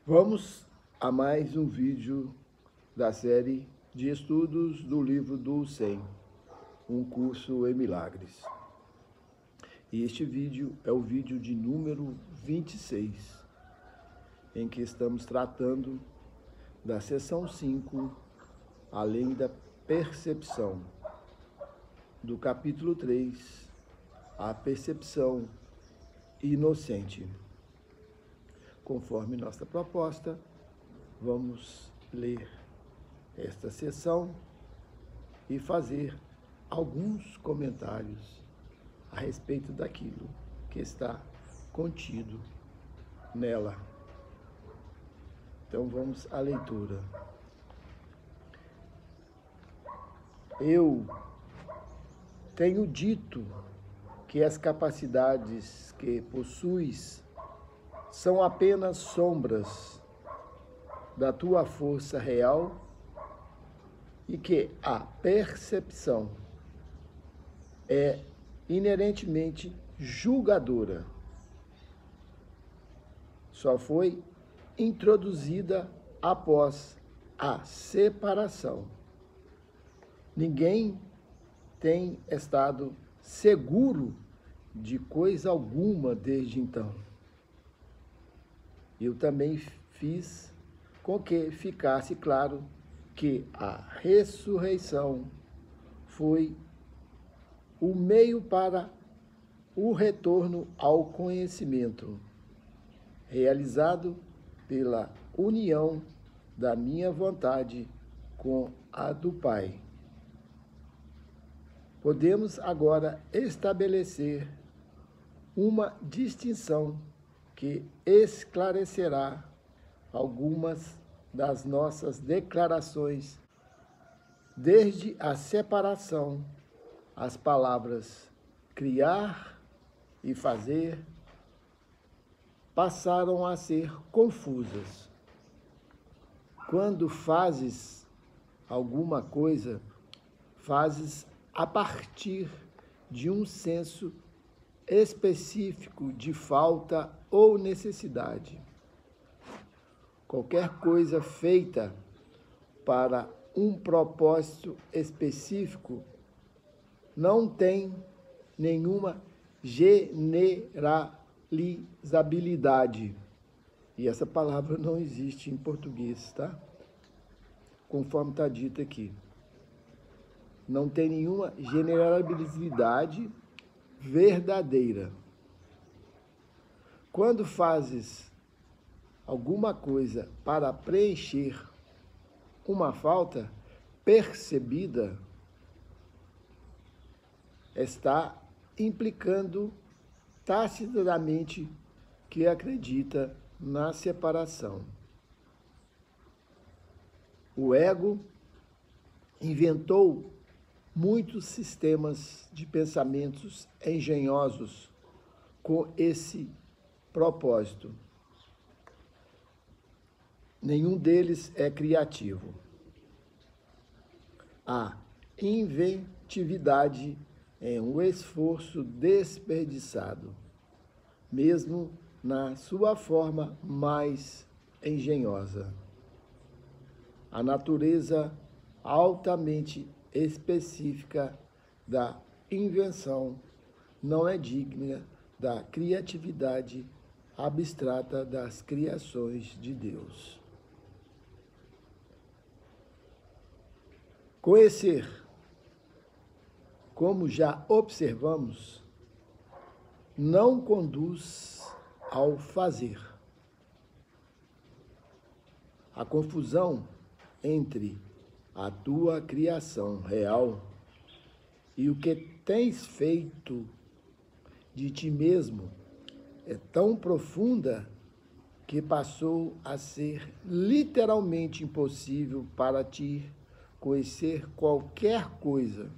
Vamos a mais um vídeo da série de estudos do livro do 100, um curso em milagres. E este vídeo é o vídeo de número 26, em que estamos tratando da seção 5, além da percepção, do capítulo 3, a percepção inocente. Conforme nossa proposta, vamos ler esta sessão e fazer alguns comentários a respeito daquilo que está contido nela. Então vamos à leitura. Eu tenho dito que as capacidades que possuis são apenas sombras da tua força real e que a percepção é inerentemente julgadora. Só foi introduzida após a separação. Ninguém tem estado seguro de coisa alguma desde então. Eu também fiz com que ficasse claro que a ressurreição foi o meio para o retorno ao conhecimento, realizado pela união da minha vontade com a do Pai. Podemos agora estabelecer uma distinção que esclarecerá algumas das nossas declarações. Desde a separação, as palavras criar e fazer passaram a ser confusas. Quando fazes alguma coisa, fazes a partir de um senso específico de falta ou necessidade. Qualquer coisa feita para um propósito específico não tem nenhuma generalizabilidade. E essa palavra não existe em português, tá? Conforme está dito aqui. Não tem nenhuma generalizabilidade verdadeira. Quando fazes alguma coisa para preencher uma falta percebida, está implicando tacitamente que acredita na separação. O ego inventou muitos sistemas de pensamentos engenhosos com esse propósito. Nenhum deles é criativo. A inventividade é um esforço desperdiçado, mesmo na sua forma mais engenhosa. A natureza altamente específica da invenção não é digna da criatividade abstrata das criações de Deus. Conhecer, como já observamos, não conduz ao fazer. A confusão entre a tua criação real e o que tens feito de ti mesmo é tão profunda que passou a ser literalmente impossível para ti conhecer qualquer coisa.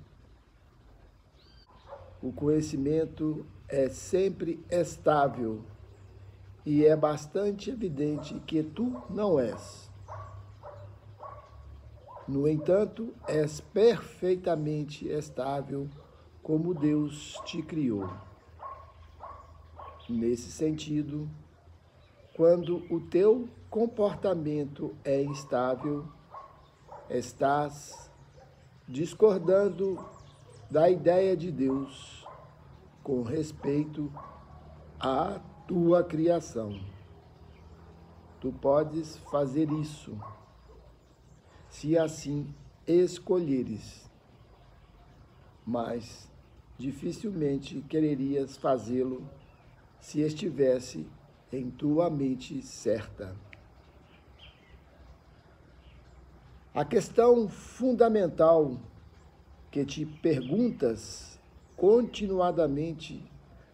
O conhecimento é sempre estável e é bastante evidente que tu não és. No entanto, és perfeitamente estável como Deus te criou. Nesse sentido, quando o teu comportamento é instável, estás discordando da ideia de Deus com respeito à tua criação. Tu podes fazer isso, se assim escolheres, mas dificilmente quererias fazê-lo se estivesse em tua mente certa. A questão fundamental que te perguntas continuadamente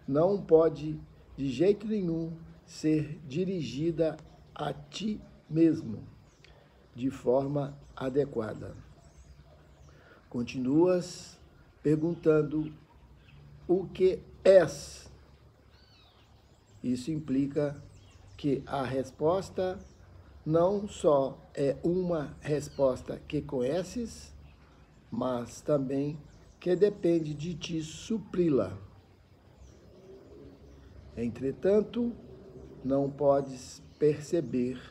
não pode de jeito nenhum ser dirigida a ti mesmo de forma adequada. Continuas perguntando o que és. Isso implica que a resposta não só é uma resposta que conheces, mas também que depende de ti supri-la. Entretanto, não podes perceber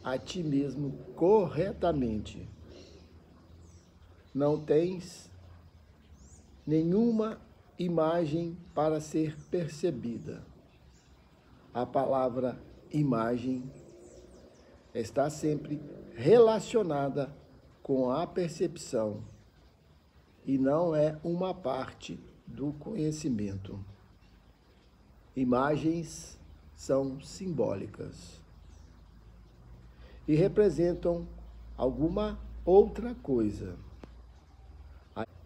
a ti mesmo corretamente. Não tens nenhuma imagem para ser percebida. A palavra imagem está sempre relacionada com a percepção e não é uma parte do conhecimento. Imagens são simbólicas e representam alguma outra coisa.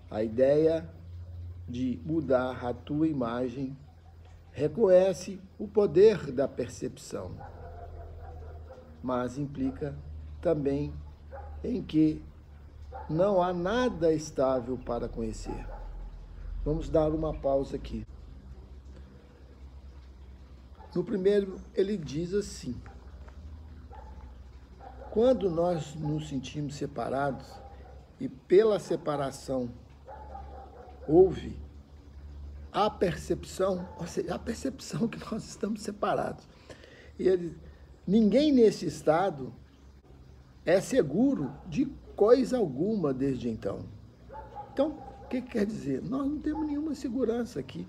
A ideia de mudar a tua imagem reconhece o poder da percepção, mas implica também em que não há nada estável para conhecer. Vamos dar uma pausa aqui. No primeiro, ele diz assim: quando nós nos sentimos separados, e pela separação houve a percepção, ou seja, a percepção que nós estamos separados. E ele, ninguém nesse estado é seguro de coisa alguma desde então. Então, o que quer dizer? Nós não temos nenhuma segurança aqui.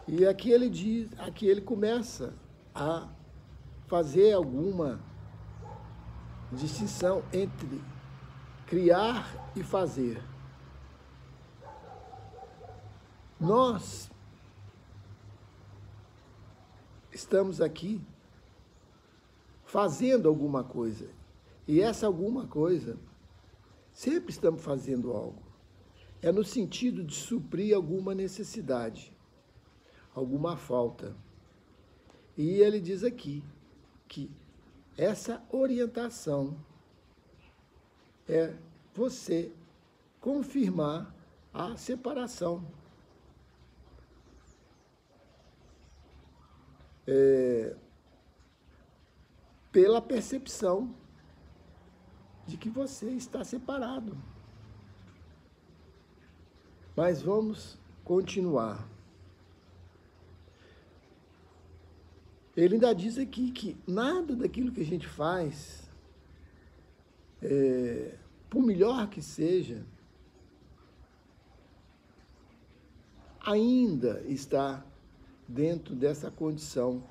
E aqui ele diz, aqui ele começa a fazer alguma distinção entre criar e fazer. Nós estamos aqui fazendo alguma coisa. E essa alguma coisa, sempre estamos fazendo algo. É no sentido de suprir alguma necessidade, alguma falta. E ele diz aqui que essa orientação é você confirmar a separação. Pela percepção de que você está separado. Mas vamos continuar. Ele ainda diz aqui que nada daquilo que a gente faz, por melhor que seja, ainda está dentro dessa condição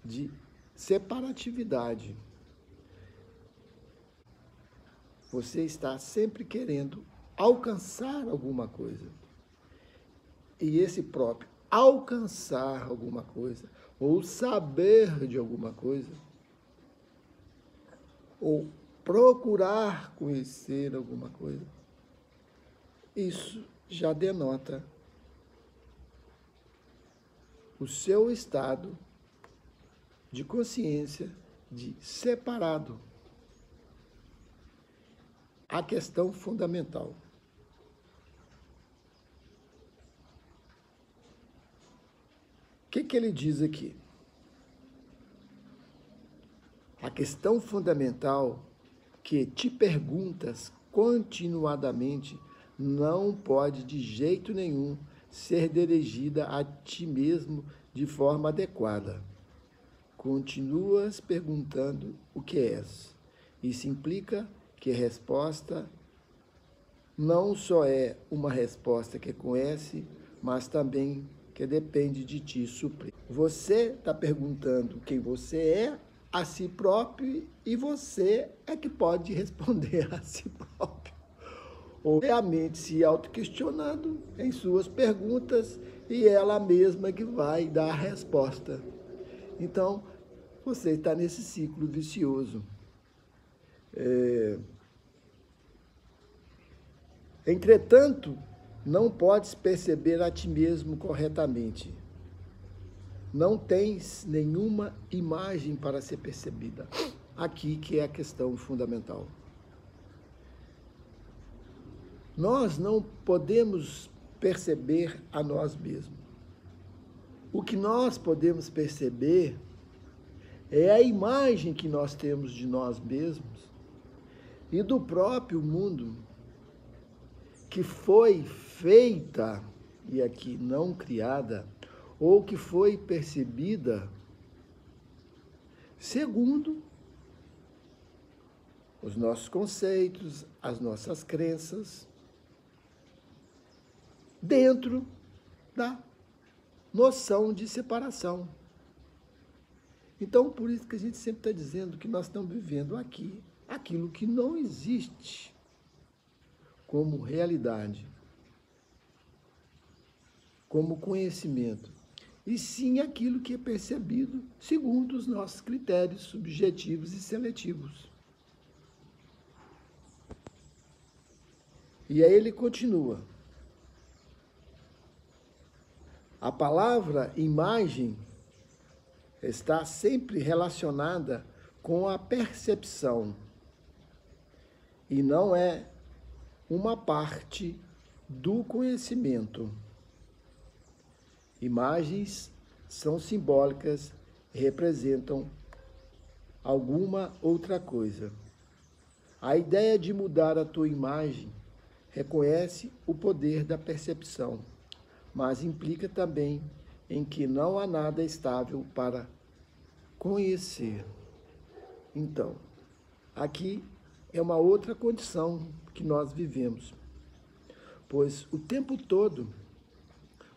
de separatividade. Você está sempre querendo alcançar alguma coisa. E esse próprio alcançar alguma coisa, ou saber de alguma coisa, ou procurar conhecer alguma coisa, isso já denota o seu estado de consciência de separado. A questão fundamental. O que ele diz aqui? A questão fundamental que te perguntas continuadamente não pode de jeito nenhum ser dirigida a ti mesmo de forma adequada. continuas perguntando o que és. Isso implica que a resposta não só é uma resposta que conhece, mas também que depende de ti suprir. Você está perguntando quem você é a si próprio e você é que pode responder a si próprio. Ou é a mente se auto-questionando em suas perguntas e ela mesma que vai dar a resposta. Então, você está nesse ciclo vicioso. Entretanto, não podes perceber a ti mesmo corretamente. Não tens nenhuma imagem para ser percebida. Aqui que é a questão fundamental. Nós não podemos perceber a nós mesmos. O que nós podemos perceber é a imagem que nós temos de nós mesmos e do próprio mundo que foi feita, e aqui não criada, ou que foi percebida segundo os nossos conceitos, as nossas crenças, dentro da noção de separação. Então, por isso que a gente sempre está dizendo que nós estamos vivendo aqui aquilo que não existe como realidade, como conhecimento, e sim aquilo que é percebido segundo os nossos critérios subjetivos e seletivos. E aí ele continua. A palavra imagem está sempre relacionada com a percepção e não é uma parte do conhecimento. Imagens são simbólicas e representam alguma outra coisa. A ideia de mudar a tua imagem reconhece o poder da percepção, mas implica também em que não há nada estável para conhecer. Então, aqui é uma outra condição que nós vivemos, pois o tempo todo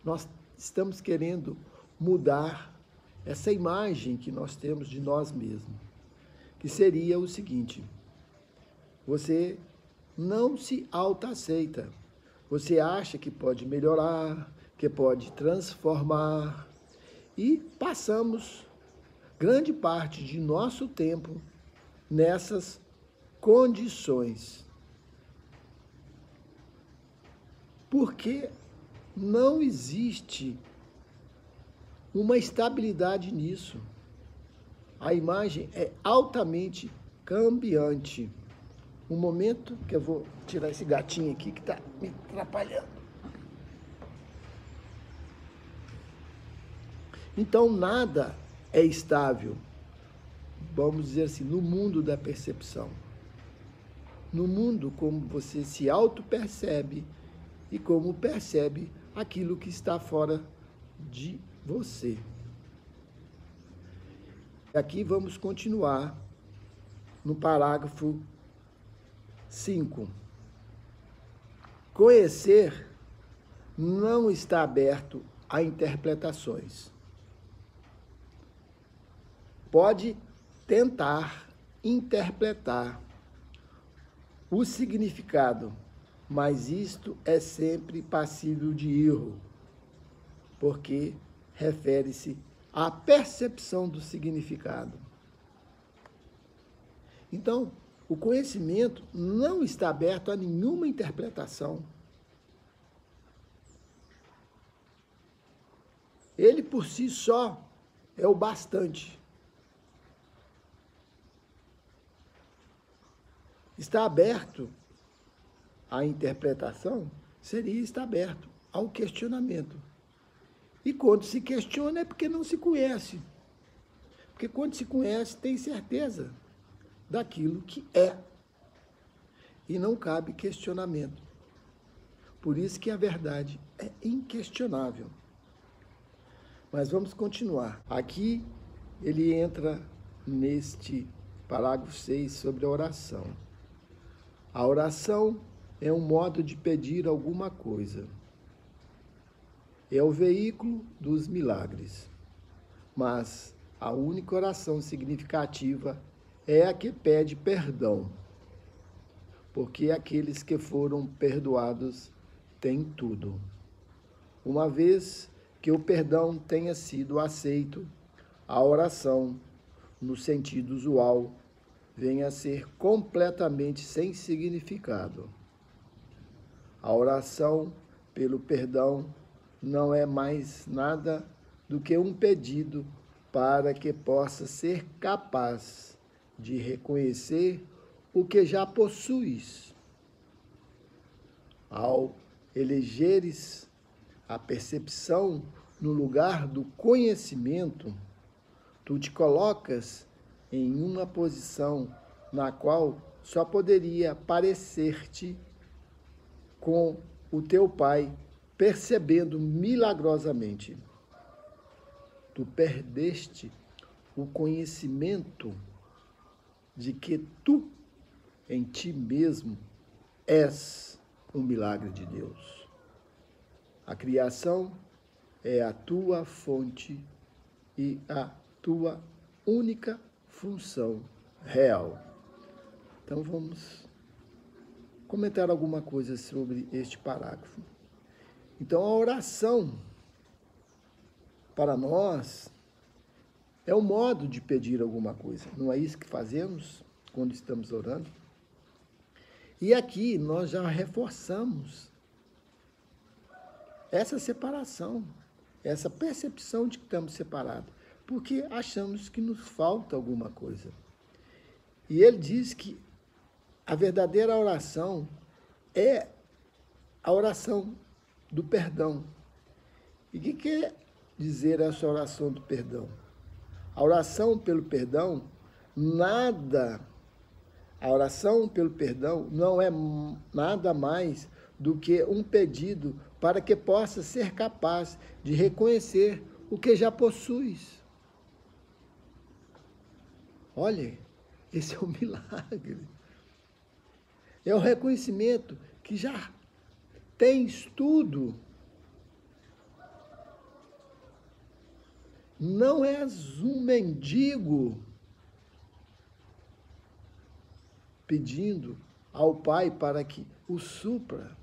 nós estamos querendo mudar essa imagem que nós temos de nós mesmos, que seria o seguinte: você não se autoaceita, você acha que pode melhorar, que pode transformar, e passamos grande parte de nosso tempo nessas condições. Porque não existe uma estabilidade nisso. A imagem é altamente cambiante. Um momento que eu vou tirar esse gatinho aqui que está me atrapalhando. Então, nada é estável, vamos dizer assim, no mundo da percepção. No mundo como você se auto-percebe e como percebe aquilo que está fora de você. Aqui vamos continuar no parágrafo 5. Conhecer não está aberto a interpretações. Pode tentar interpretar o significado, mas isto é sempre passível de erro, porque refere-se à percepção do significado. Então, o conhecimento não está aberto a nenhuma interpretação. Ele por si só é o bastante. Está aberto à interpretação seria estar aberto ao questionamento. E quando se questiona é porque não se conhece. Porque quando se conhece, tem certeza daquilo que é. E não cabe questionamento. Por isso que a verdade é inquestionável. Mas vamos continuar. Aqui ele entra neste parágrafo 6 sobre a oração. A oração é um modo de pedir alguma coisa. É o veículo dos milagres. Mas a única oração significativa é a que pede perdão, porque aqueles que foram perdoados têm tudo. Uma vez que o perdão tenha sido aceito, a oração, no sentido usual, vem a ser completamente sem significado. A oração pelo perdão não é mais nada do que um pedido para que possa ser capaz de reconhecer o que já possuis. Ao elegeres a percepção no lugar do conhecimento, tu te colocas em uma posição na qual só poderia parecer-te com o teu Pai, percebendo milagrosamente. Tu perdeste o conhecimento de que tu, em ti mesmo, és um milagre de Deus. A criação é a tua fonte e a tua única função real. Então vamos comentar alguma coisa sobre este parágrafo. Então a oração, para nós, é um modo de pedir alguma coisa. Não é isso que fazemos quando estamos orando? E aqui nós já reforçamos essa separação, essa percepção de que estamos separados, porque achamos que nos falta alguma coisa. E ele diz que a verdadeira oração é a oração do perdão. E o que quer dizer essa oração do perdão? A oração pelo perdão, a oração pelo perdão não é nada mais do que um pedido para que possa ser capaz de reconhecer o que já possuis. Olha, esse é um milagre. É o reconhecimento que já tens tudo. Não és um mendigo pedindo ao Pai para que o supra,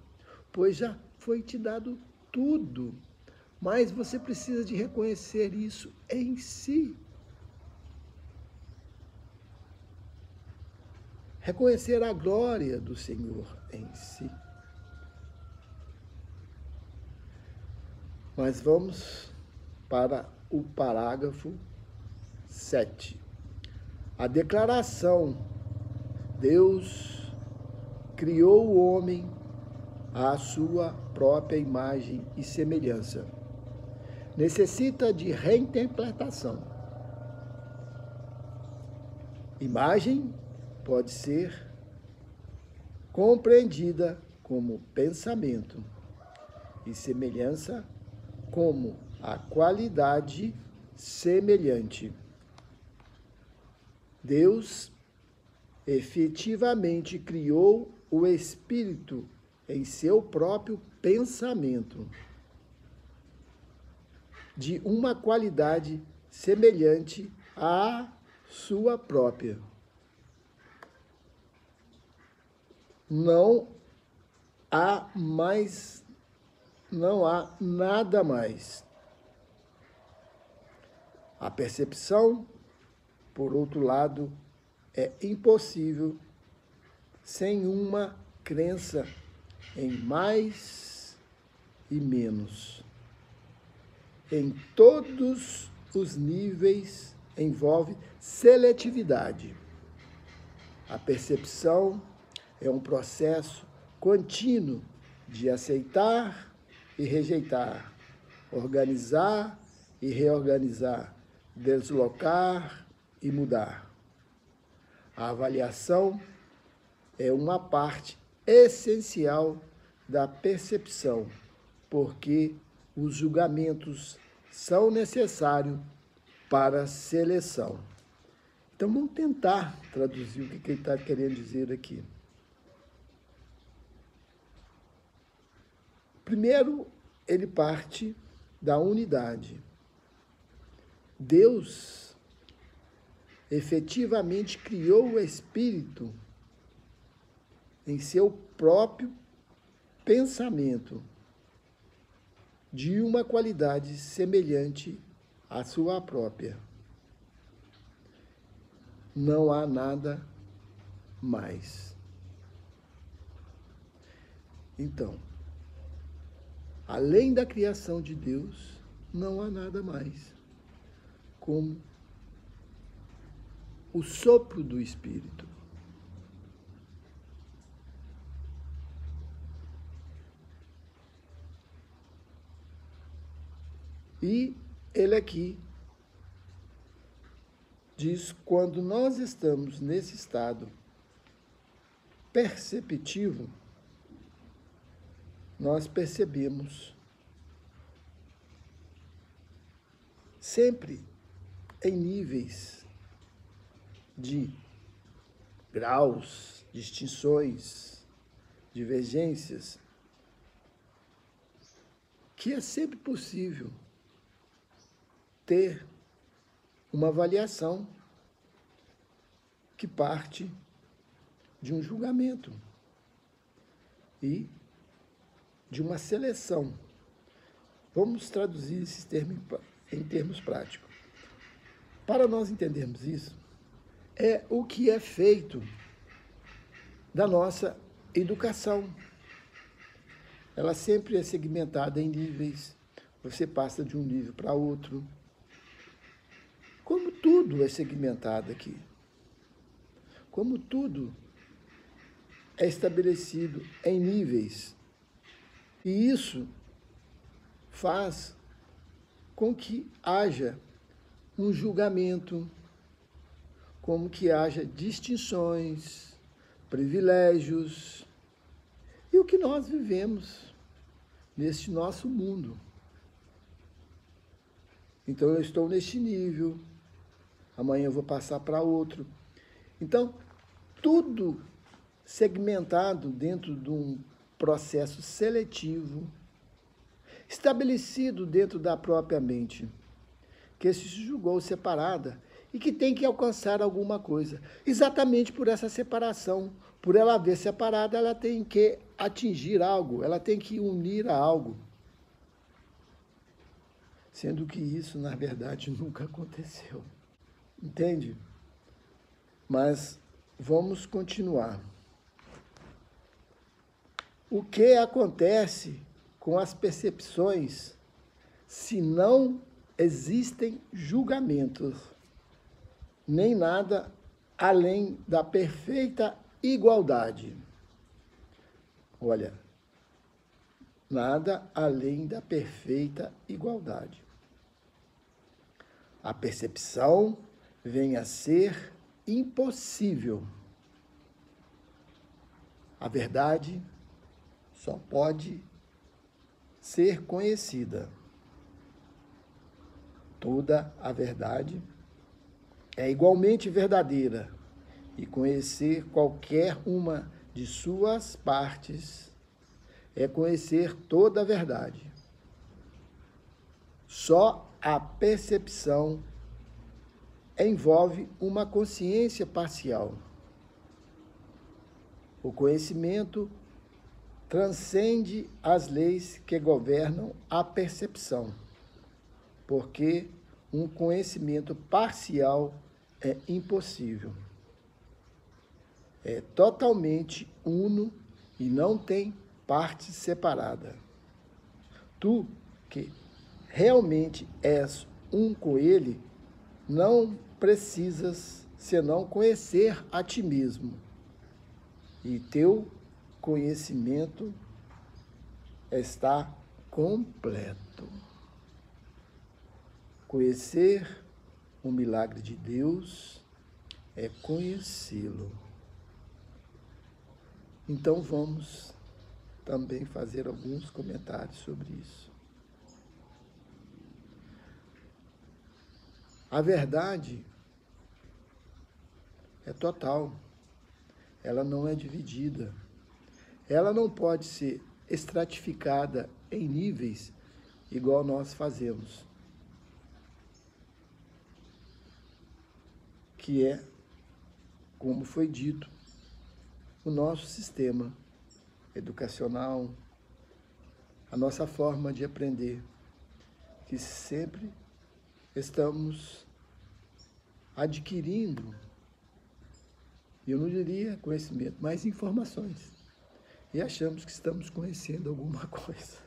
pois já foi te dado tudo. Mas você precisa de reconhecer isso em si. Reconhecer a glória do Senhor em si. Mas vamos para o parágrafo 7. A declaração: Deus criou o homem à sua própria imagem e semelhança, necessita de reinterpretação. Imagem pode ser compreendida como pensamento e semelhança como a qualidade semelhante. Deus efetivamente criou o espírito em seu próprio pensamento, de uma qualidade semelhante à sua própria. Não há nada mais. A percepção, por outro lado, é impossível sem uma crença em mais e menos. Em todos os níveis envolve seletividade. A percepção é um processo contínuo de aceitar e rejeitar, organizar e reorganizar, deslocar e mudar. A avaliação é uma parte essencial da percepção, porque os julgamentos são necessários para seleção. Então, vamos tentar traduzir o que ele está querendo dizer aqui. Primeiro, ele parte da unidade. Deus efetivamente criou o espírito em seu próprio pensamento de uma qualidade semelhante à sua própria. Não há nada mais. Então, além da criação de Deus, não há nada mais, como o sopro do Espírito. E ele aqui diz, quando nós estamos nesse estado perceptivo, nós percebemos sempre em níveis de graus, distinções, divergências, que é sempre possível ter uma avaliação que parte de um julgamento e de uma seleção. Vamos traduzir esses termos em termos práticos. Para nós entendermos isso, é o que é feito da nossa educação. Ela sempre é segmentada em níveis, você passa de um nível para outro. Como tudo é segmentado aqui. Como tudo é estabelecido em níveis. E isso faz com que haja um julgamento, como que haja distinções, privilégios, e o que nós vivemos neste nosso mundo. Então, eu estou neste nível, amanhã eu vou passar para outro. Então, tudo segmentado dentro de um processo seletivo, estabelecido dentro da própria mente, que se julgou separada e que tem que alcançar alguma coisa. Exatamente por essa separação, por ela haver separada, ela tem que atingir algo, ela tem que unir a algo. Sendo que isso, na verdade, nunca aconteceu. Entende? Mas vamos continuar. O que acontece com as percepções se não existem julgamentos, nem nada além da perfeita igualdade? Olha, nada além da perfeita igualdade. A percepção vem a ser impossível. A verdade só pode ser conhecida. Toda a verdade é igualmente verdadeira, e conhecer qualquer uma de suas partes é conhecer toda a verdade. Só a percepção envolve uma consciência parcial. O conhecimento transcende as leis que governam a percepção, porque um conhecimento parcial é impossível. É totalmente uno e não tem parte separada. Tu, que realmente és um com ele, não precisas senão conhecer a ti mesmo. E teu conhecimento está completo. Conhecer o milagre de Deus é conhecê-lo. Então vamos também fazer alguns comentários sobre isso. A verdade é total, ela não é dividida, ela não pode ser estratificada em níveis igual nós fazemos, que é, como foi dito, o nosso sistema educacional, a nossa forma de aprender, que sempre estamos adquirindo, eu não diria conhecimento, mas informações, e achamos que estamos conhecendo alguma coisa.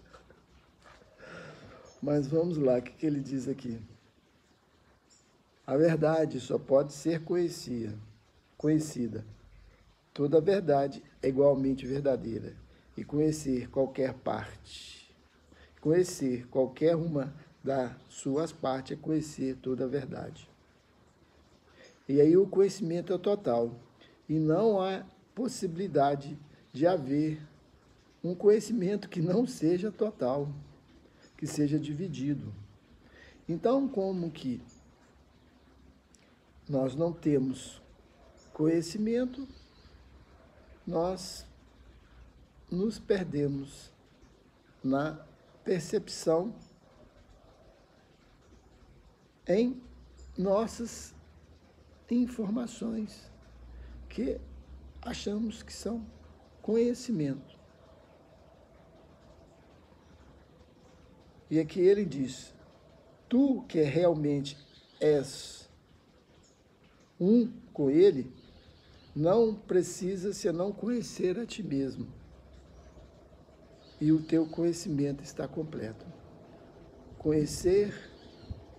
Mas vamos lá, o que ele diz aqui? A verdade só pode ser conhecida. Toda verdade é igualmente verdadeira. E conhecer qualquer parte, conhecer qualquer uma das suas partes é conhecer toda a verdade. E aí o conhecimento é total. E não há possibilidade de haver um conhecimento que não seja total, que seja dividido. Então, como que nós não temos conhecimento, nós nos perdemos na percepção em nossas informações que achamos que são conhecimento. E aqui ele diz, tu que realmente és um com ele, não precisa senão conhecer a ti mesmo. E o teu conhecimento está completo. Conhecer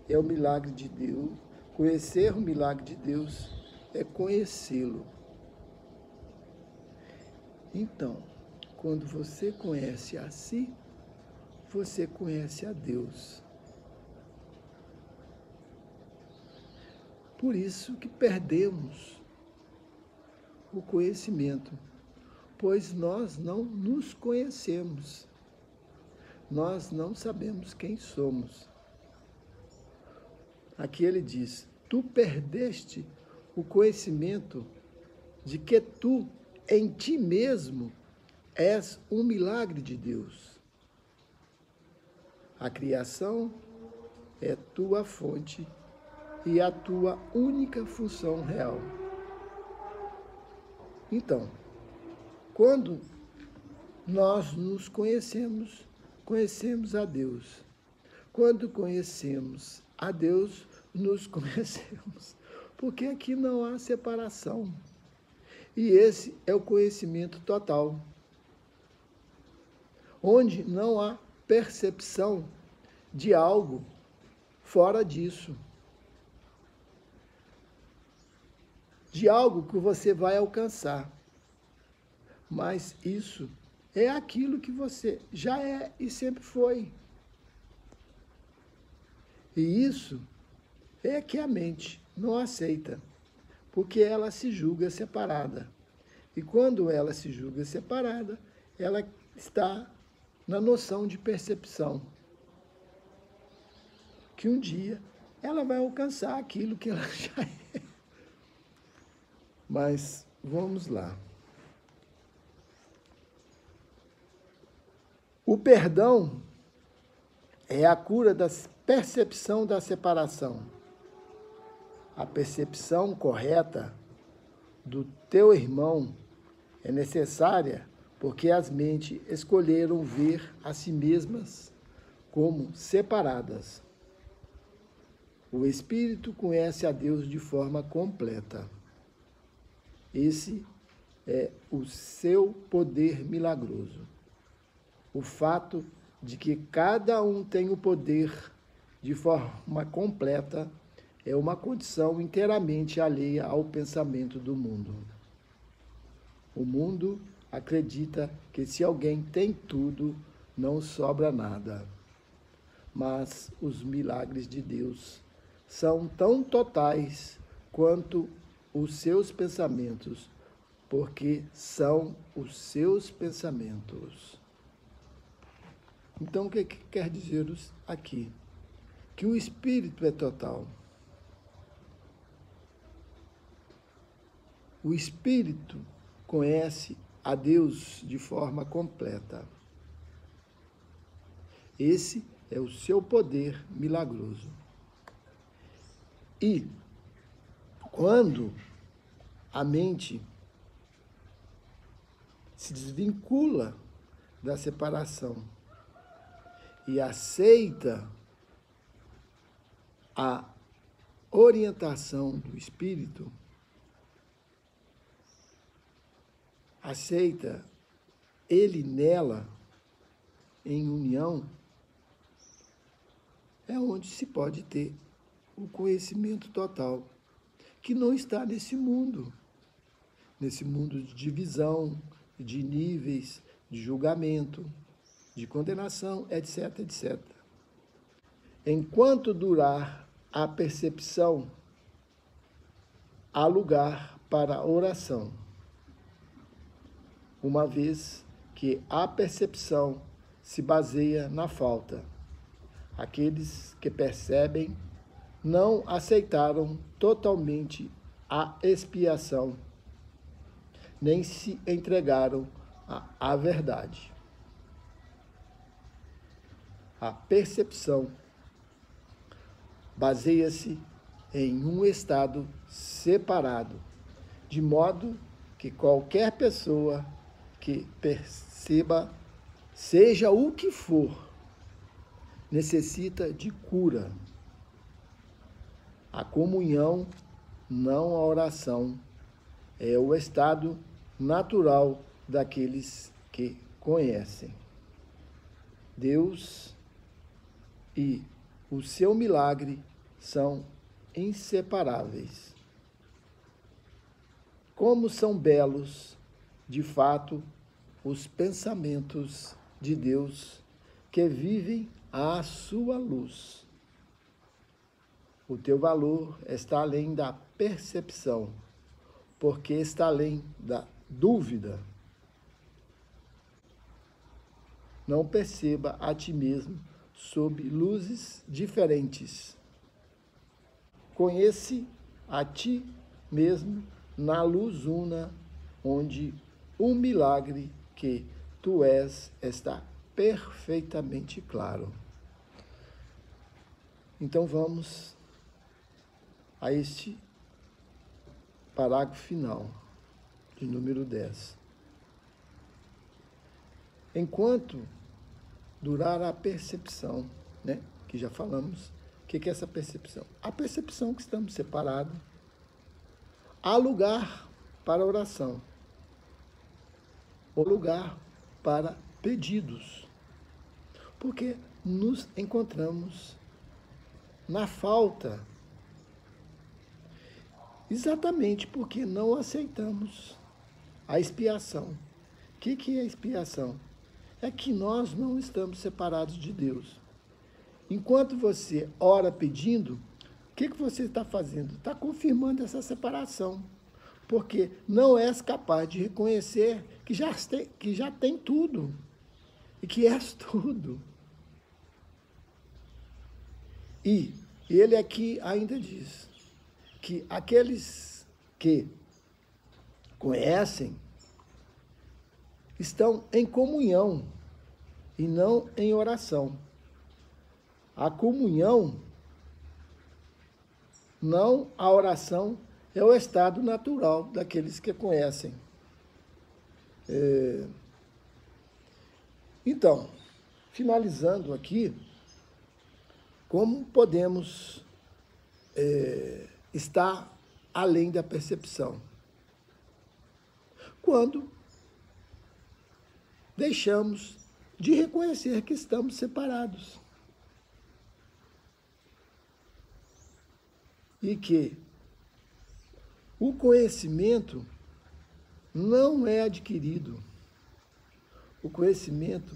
é o milagre de Deus. Conhecer o milagre de Deus é conhecê-lo. Então, quando você conhece a si, você conhece a Deus. Por isso que perdemos o conhecimento, pois nós não nos conhecemos. Nós não sabemos quem somos. Aqui ele diz, tu perdeste o conhecimento de que tu, em ti mesmo, és um milagre de Deus. A criação é tua fonte e a tua única função real. Então, quando nós nos conhecemos, conhecemos a Deus. Quando conhecemos a Deus, nos conhecemos. Porque aqui não há separação. E esse é o conhecimento total. Onde não há percepção de algo fora disso. De algo que você vai alcançar. Mas isso é aquilo que você já é e sempre foi. E isso é que a mente não aceita, porque ela se julga separada. E quando ela se julga separada, ela está na noção de percepção. Que um dia ela vai alcançar aquilo que ela já é. Mas vamos lá. O perdão é a cura da percepção da separação. A percepção correta do teu irmão é necessária porque as mentes escolheram ver a si mesmas como separadas. O Espírito conhece a Deus de forma completa. Esse é o seu poder milagroso. O fato de que cada um tem o poder de forma completa é uma condição inteiramente alheia ao pensamento do mundo. O mundo acredita que se alguém tem tudo, não sobra nada. Mas os milagres de Deus são tão totais quanto os seus pensamentos, porque são os seus pensamentos. Então, o que quer dizer aqui? Que o Espírito é total. o espírito conhece a Deus de forma completa. Esse é o seu poder milagroso. E quando a mente se desvincula da separação e aceita a orientação do Espírito, aceita ele nela, em união, é onde se pode ter o conhecimento total, que não está nesse mundo de divisão, de níveis, de julgamento, de condenação, etc, etc. Enquanto durar a percepção, há lugar para a oração, uma vez que a percepção se baseia na falta. Aqueles que percebem não aceitaram totalmente a expiação, nem se entregaram à verdade. A percepção baseia-se em um estado separado, de modo que qualquer pessoa que perceba, seja o que for, necessita de cura. A comunhão, não a oração, é o estado natural daqueles que conhecem Deus, e o seu milagre são inseparáveis. Como são belos, de fato, os pensamentos de Deus que vivem à sua luz. O teu valor está além da percepção, porque está além da dúvida. Não perceba a ti mesmo sob luzes diferentes. Conhece a ti mesmo na luz una, onde o milagre que tu és está perfeitamente claro. Então vamos a este parágrafo final, de número 10. Enquanto durar a percepção, né, que já falamos, o que é essa percepção? A percepção que estamos separados. Há lugar para oração, ou lugar para pedidos, porque nos encontramos na falta, exatamente porque não aceitamos a expiação. O que é a expiação? É que nós não estamos separados de Deus. Enquanto você ora pedindo, o que você está fazendo? Está confirmando essa separação, porque não és capaz de reconhecer que já tem tudo, e que és tudo. E ele aqui ainda diz que aqueles que conhecem estão em comunhão e não em oração. A comunhão, não a oração, é o estado natural daqueles que conhecem. Então, finalizando aqui, como podemos estar além da percepção? Quando deixamos de reconhecer que estamos separados. E que o conhecimento não é adquirido. O conhecimento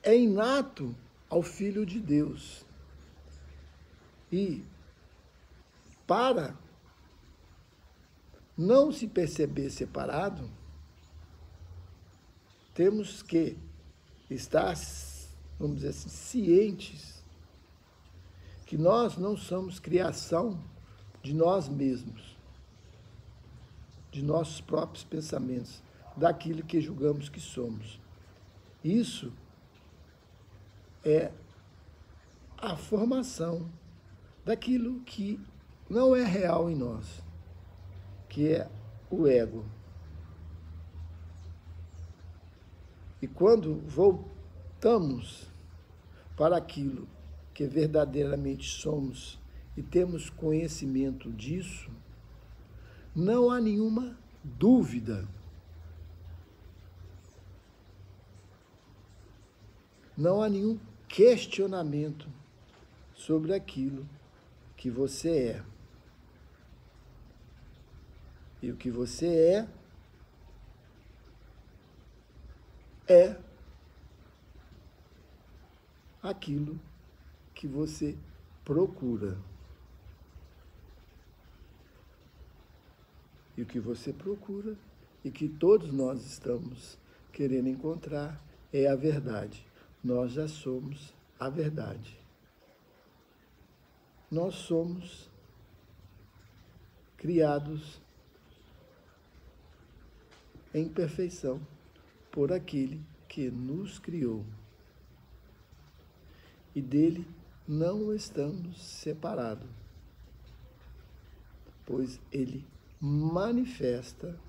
é inato ao Filho de Deus. E para não se perceber separado, temos que estar, vamos dizer assim, cientes que nós não somos criação de nós mesmos, de nossos próprios pensamentos, daquilo que julgamos que somos. Isso é a formação daquilo que não é real em nós, que é o ego. E quando voltamos para aquilo que verdadeiramente somos e temos conhecimento disso, não há nenhuma dúvida, não há nenhum questionamento sobre aquilo que você é. E o que você é aquilo que você procura. E o que você procura e que todos nós estamos querendo encontrar é a verdade. Nós já somos a verdade. Nós somos criados em perfeição por aquele que nos criou. E dele não estamos separados, pois ele manifesta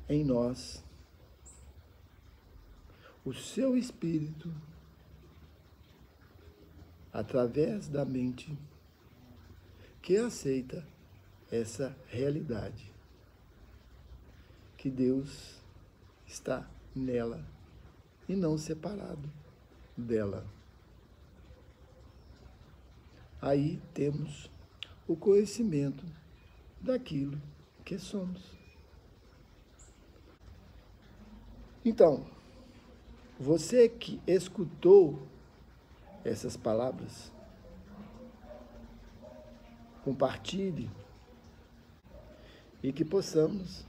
em nós o seu espírito através da mente que aceita essa realidade, que Deus está nela e não separado dela. Aí temos o conhecimento daquilo que somos. Então, você que escutou essas palavras, compartilhe e que possamos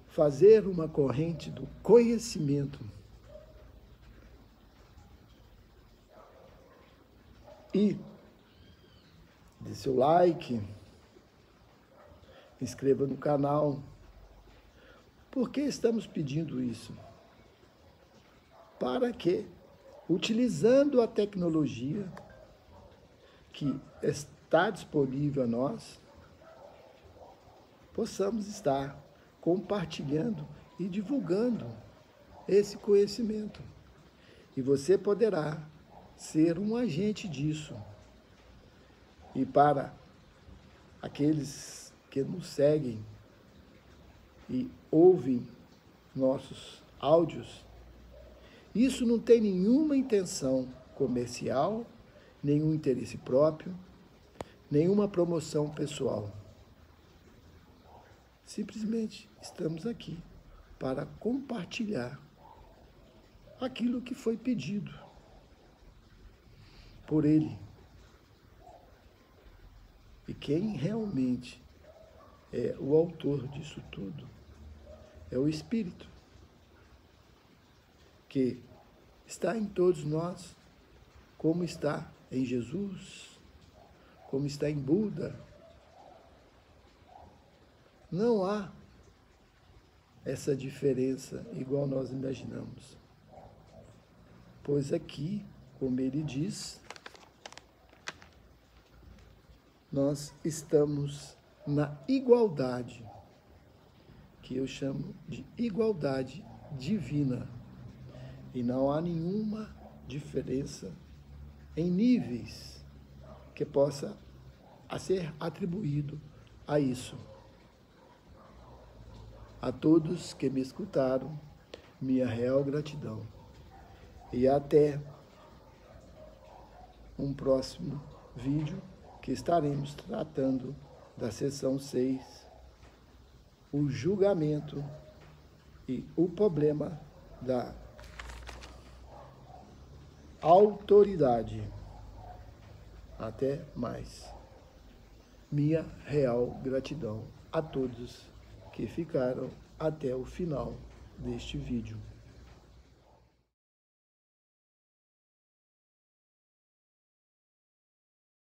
fazer uma corrente do conhecimento e dê seu like, inscreva no canal. Por que estamos pedindo isso? Para que, utilizando a tecnologia que está disponível a nós, possamos estar compartilhando e divulgando esse conhecimento. E você poderá ser um agente disso. E para aqueles que nos seguem e ouvem nossos áudios, isso não tem nenhuma intenção comercial, nenhum interesse próprio, nenhuma promoção pessoal. Simplesmente estamos aqui para compartilhar aquilo que foi pedido por Ele. E quem realmente é o autor disso tudo é o Espírito, que está em todos nós, como está em Jesus, como está em Buda. Não há essa diferença igual nós imaginamos. Pois aqui, como ele diz, nós estamos na igualdade, que eu chamo de igualdade divina. E não há nenhuma diferença em níveis que possa ser atribuído a isso. A todos que me escutaram, minha real gratidão. E até um próximo vídeo que estaremos tratando da seção 6, o julgamento e o problema da autoridade. Até mais. Minha real gratidão a todos que ficaram até o final deste vídeo.